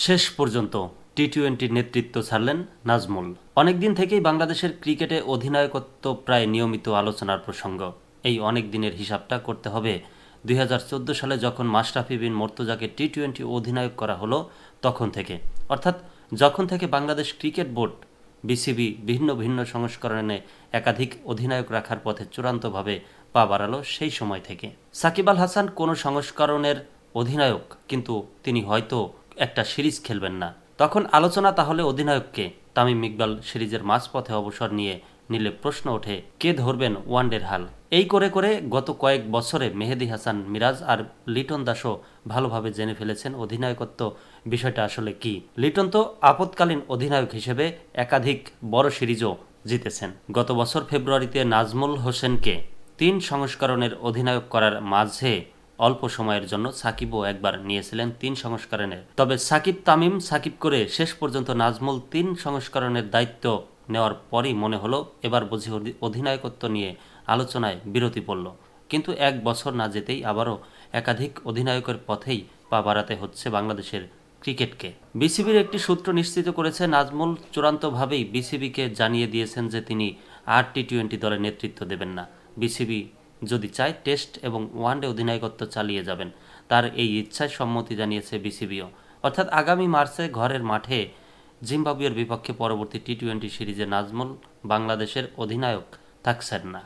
শেষ পর্যন্ত টি-টোয়েন্টির নেতৃত্ব ছাড়লেন নাজমুল। অনেকদিন থেকেই বাংলাদেশের ক্রিকেটে অধিনায়কত্ব প্রায় নিয়মিত আলোচনার প্রসঙ্গ। এই অনেক দিনের হিসাবটা করতে হবে 2014 সালে যখন মাশরাফি বিন মর্তজাকে টি-টোয়েন্টি অধিনায়ক করা হলো তখন থেকে, অর্থাৎ যখন থেকে বাংলাদেশ ক্রিকেট বোর্ড বিসিবি ভিন্ন ভিন্ন সংস্করণে একাধিক অধিনায়ক রাখার পথে চূড়ান্তভাবে পা বাড়ালো সেই সময় থেকে। সাকিব আল হাসান কোনো সংস্করণের অধিনায়ক, কিন্তু তিনি হয়তো একটা সিরিজ খেলবেন না। তখন আলোচনা তাহলে অধিনায়ককে। তামিম ইকবাল সিরিজের মাঝপথে অবসর নিলে প্রশ্ন ওঠে কে ধরবেন ওয়ানডের হাল। এই করে করে গত কয়েক বছরে মেহেদী হাসান মিরাজ আর লিটন দাসও ভালোভাবে জেনে ফেলেছেন অধিনায়কত্ব বিষয়টা আসলে কি। লিটন তো আপৎকালীন অধিনায়ক হিসেবে একাধিক বড় সিরিজও জিতেছেন। গত বছর ফেব্রুয়ারিতে নাজমুল হোসেনকে 3 সংস্করণের অধিনায়ক করার মাঝে অল্প সময়ের জন্য সাকিবও একবার নিয়েছিলেন 3 সংস্করণের। তবে সাকিব তামিম সাকিব করে শেষ পর্যন্ত নাজমুল 3 সংস্করণের দায়িত্ব নেওয়ার পরই মনে হলো এবার বুঝি অধিনায়কত্ব নিয়ে আলোচনায় বিরতি পড়ল। কিন্তু 1 বছর না যেতেই আবারও একাধিক অধিনায়কের পথেই পা বাড়াতে হচ্ছে বাংলাদেশের ক্রিকেটকে। বিসিবির একটি সূত্র নিশ্চিত করেছে নাজমুল চূড়ান্তভাবেই বিসিবিকে জানিয়ে দিয়েছেন যে তিনি আর টি-টোয়েন্টি দলের নেতৃত্ব দেবেন না। বিসিবি যদি চায় টেস্ট এবং ওয়ানডে অধিনায়কত্ব চালিয়ে যাবেন, তার এই ইচ্ছায় সম্মতি জানিয়েছে বিসিবিও। অর্থাৎ আগামী মার্চে ঘরের মাঠে জিম্বাবুয়ের বিপক্ষে পরবর্তী টি-টোয়েন্টি সিরিজে নাজমুল বাংলাদেশের অধিনায়ক থাকছেন না।